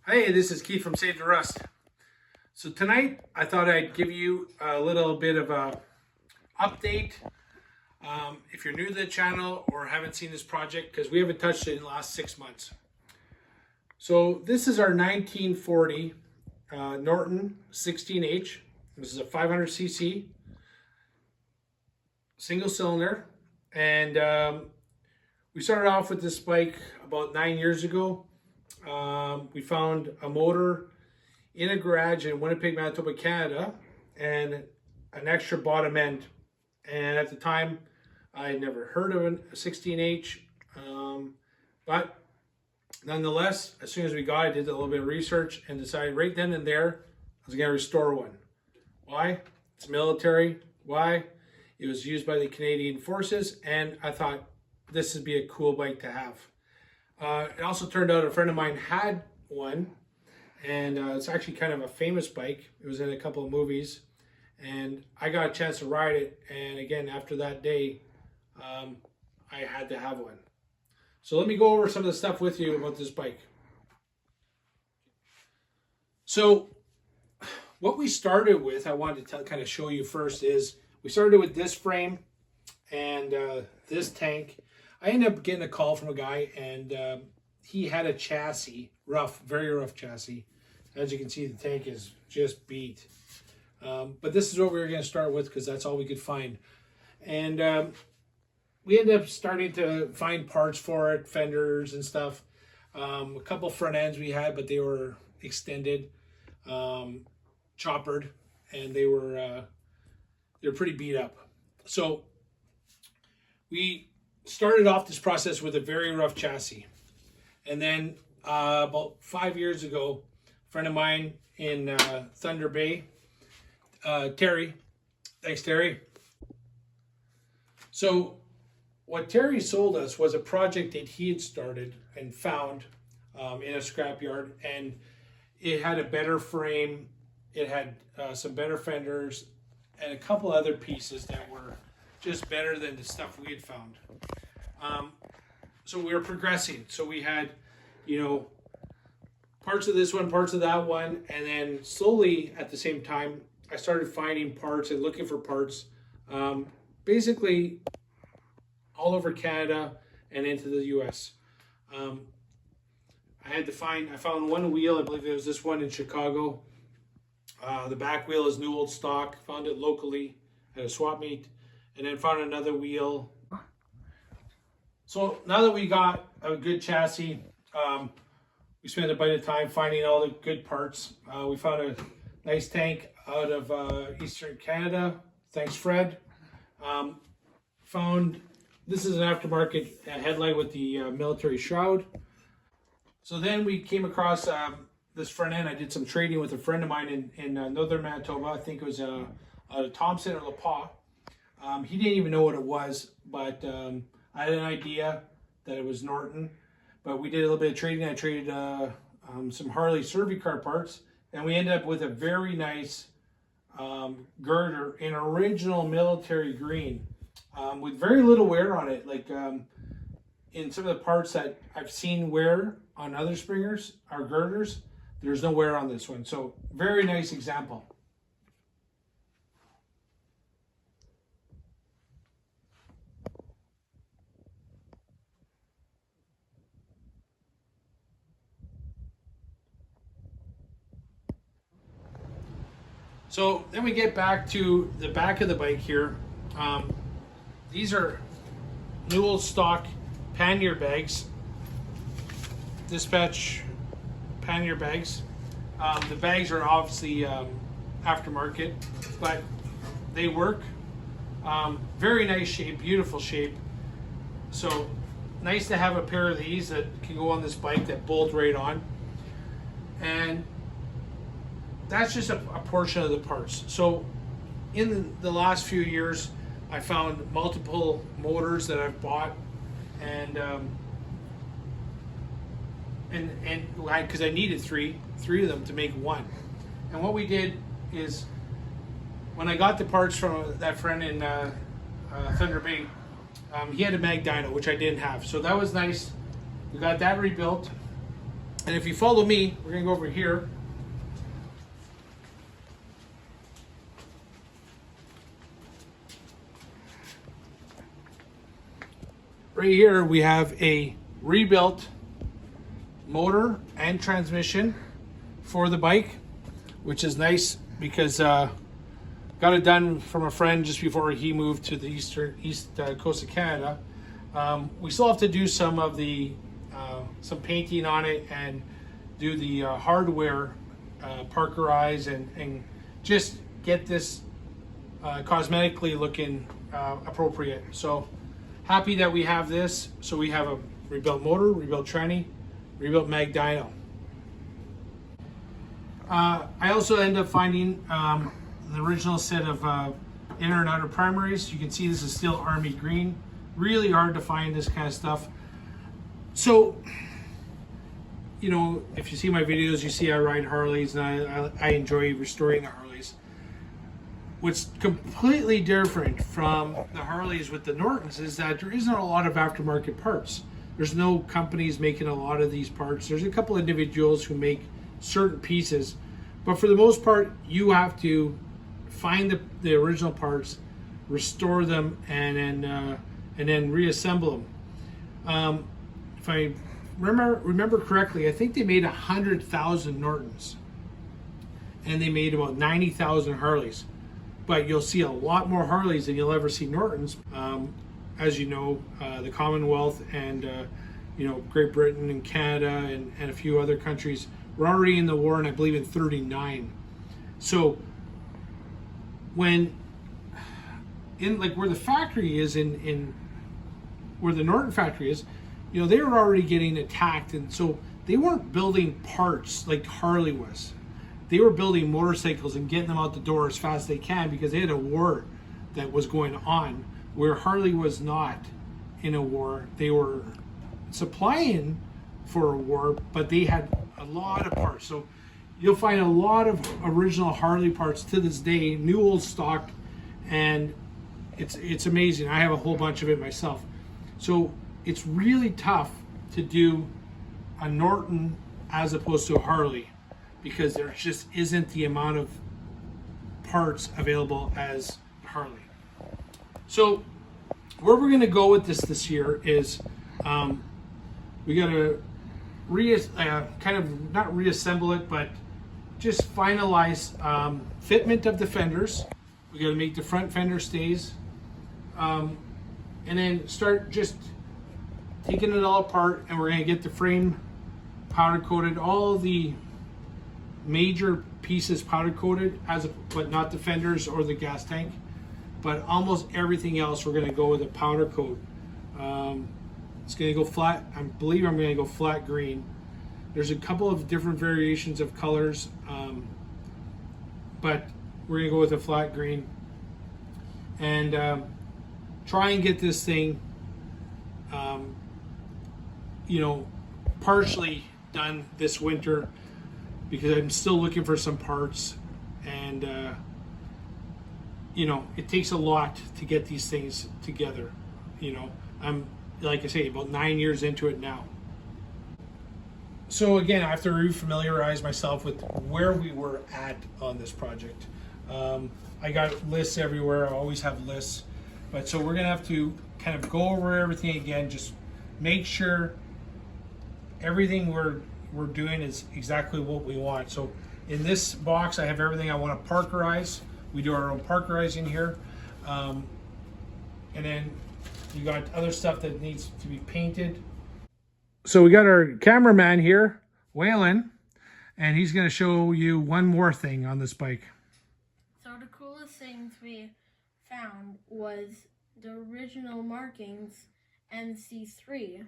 Hey, this is Keith from Save the Rust. So tonight I thought I'd give you a little bit of a update. If you're new to the channel or haven't seen this project, because we haven't touched it in the last 6 months. So this is our 1940 Norton 16H. This is a 500cc single cylinder, and we started off with this bike about 9 years ago. We found a motor in a garage in Winnipeg, Manitoba, Canada, and an extra bottom end. And at the time, I had never heard of a 16H, but nonetheless, as soon as we got it, I did a little bit of research and decided right then and there I was going to restore one. Why? It's military. Why? It was used by the Canadian Forces, and I thought this would be a cool bike to have. It also turned out a friend of mine had one, and it's actually kind of a famous bike. It was in a couple of movies, and I got a chance to ride it. And again, after that day, I had to have one. So let me go over some of the stuff with you about this bike. So what we started with, I wanted to kind of show you first, is we started with this frame and this tank. I ended up getting a call from a guy, and he had a chassis, very rough chassis. As you can see, the tank is just beat. But this is what we were going to start with because that's all we could find. And we ended up starting to find parts for it, fenders and stuff. A couple front ends we had, but they were extended, choppered, and they were pretty beat up. So we started off this process with a very rough chassis. And then about 5 years ago, a friend of mine in Thunder Bay, Terry, thanks Terry. So what Terry sold us was a project that he had started and found in a scrapyard, and it had a better frame, it had some better fenders, and a couple other pieces that were just better than the stuff we had found. So we were progressing. So we had, parts of this one, parts of that one, and then slowly at the same time, I started finding parts and looking for parts, basically all over Canada and into the US. I found one wheel, I believe it was this one in Chicago. The back wheel is new old stock, found it locally at a swap meet, and then found another wheel. So now that we got a good chassis, we spent a bit of time finding all the good parts. We found a nice tank out of Eastern Canada. Thanks, Fred. This is an aftermarket headlight with the military shroud. So then we came across this front end. I did some trading with a friend of mine in northern Manitoba. I think it was a Thompson or LaPaw. He didn't even know what it was, but I had an idea that it was Norton, but we did a little bit of trading. I traded some Harley Survey car parts, and we ended up with a very nice girder in original military green with very little wear on it. Like in some of the parts that I've seen wear on other springers or girders, there's no wear on this one. So very nice example. So then we get back to the back of the bike here. These are new old stock pannier bags, dispatch pannier bags. The bags are obviously aftermarket, but they work. Very nice shape, beautiful shape. So nice to have a pair of these that can go on this bike that bolt right on. And that's just a portion of the parts. So in the last few years, I found multiple motors that I've bought, and because I needed three of them to make one. And what we did is, when I got the parts from that friend in Thunder Bay, he had a mag dyno, which I didn't have. So that was nice. We got that rebuilt. And if you follow me, we're gonna go over here. Right here we have a rebuilt motor and transmission for the bike, which is nice because got it done from a friend just before he moved to the east coast of Canada. We still have to do some of the some painting on it and do the hardware parkerize and just get this cosmetically looking appropriate. So happy that we have this. So we have a rebuilt motor, rebuilt tranny, rebuilt mag dyno. I also end up finding the original set of inner and outer primaries. You can see this is still army green. Really hard to find this kind of stuff. So, you know, if you see my videos, you see I ride Harleys and I enjoy restoring the Harleys. What's completely different from the Harleys with the Nortons is that there isn't a lot of aftermarket parts. There's no companies making a lot of these parts. There's a couple individuals who make certain pieces, but for the most part, you have to find the original parts, restore them, and then reassemble them. If I remember correctly, I think they made 100,000 Nortons, and they made about 90,000 Harleys. But you'll see a lot more Harleys than you'll ever see Nortons. As you know, the Commonwealth and you know, Great Britain and Canada and a few other countries were already in the war, and I believe in '39. So when in like where the factory is in where the Norton factory is, you know, they were already getting attacked, and so they weren't building parts like Harley was. They were building motorcycles and getting them out the door as fast as they can because they had a war that was going on where Harley was not in a war. They were supplying for a war, but they had a lot of parts. So you'll find a lot of original Harley parts to this day, new old stock, and it's amazing. I have a whole bunch of it myself. So it's really tough to do a Norton as opposed to a Harley because there just isn't the amount of parts available as Harley. So where we're gonna go with this year is we gotta kind of not reassemble it, but just finalize fitment of the fenders. We gotta make the front fender stays, and then start just taking it all apart, and we're gonna get the frame powder coated, all the major pieces powder coated, but not the fenders or the gas tank. But almost everything else, we're gonna go with a powder coat. It's gonna go flat. I believe I'm gonna go flat green. There's a couple of different variations of colors, but we're gonna go with a flat green and try and get this thing, you know, partially done this winter because I'm still looking for some parts, and you know, it takes a lot to get these things together. You know, I'm, like I say, about 9 years into it now. So again, I have to refamiliarize myself with where we were at on this project. I got lists everywhere. I always have lists, but so we're gonna have to kind of go over everything again, just make sure everything we're doing is exactly what we want. So in this box, I have everything I want to parkerize. We do our own parkerizing here, and then you got other stuff that needs to be painted. So we got our cameraman here, Waylon, and he's going to show you one more thing on this bike. So the coolest things we found was the original markings NC3.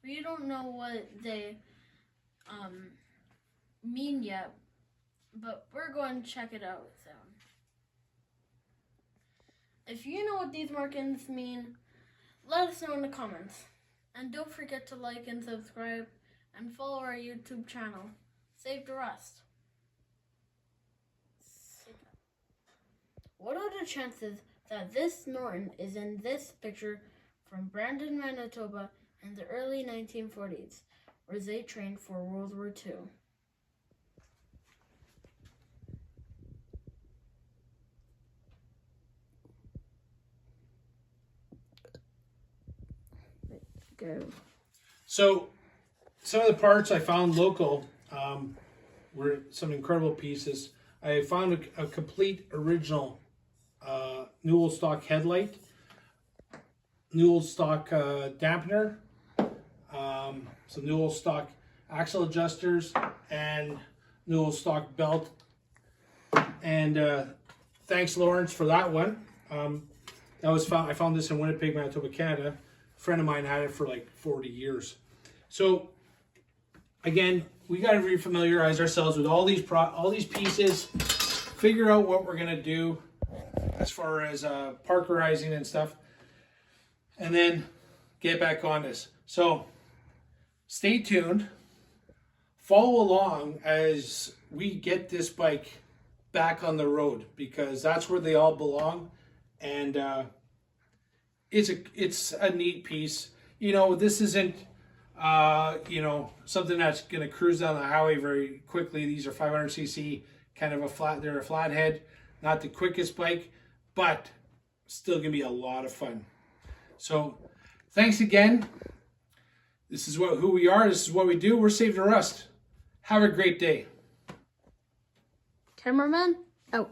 We don't know what they mean yet, but we're going to check it out soon. If you know what these markings mean, let us know in the comments. And don't forget to like and subscribe and follow our YouTube channel. Save the rest. What are the chances that this Norton is in this picture from Brandon, Manitoba in the early 1940s? where they trained for World War II. Go. So some of the parts I found local were some incredible pieces. I found a complete original Newell stock headlight, Newell stock dampener, some Newell stock axle adjusters, and Newell stock belt. And thanks, Lawrence, for that one. That was found. I found this in Winnipeg, Manitoba, Canada. A friend of mine had it for like 40 years. So again, we got to refamiliarize ourselves with all these pieces, figure out what we're gonna do as far as parkerizing and stuff, and then get back on this. So stay tuned, follow along as we get this bike back on the road, because that's where they all belong. And it's a neat piece. You know, this isn't you know, something that's going to cruise down the highway very quickly. These are 500cc, kind of they're a flathead, not the quickest bike, but still going to be a lot of fun. So thanks again. This is who we are. This is what we do. We're Save the Rust. Have a great day. Cameraman out.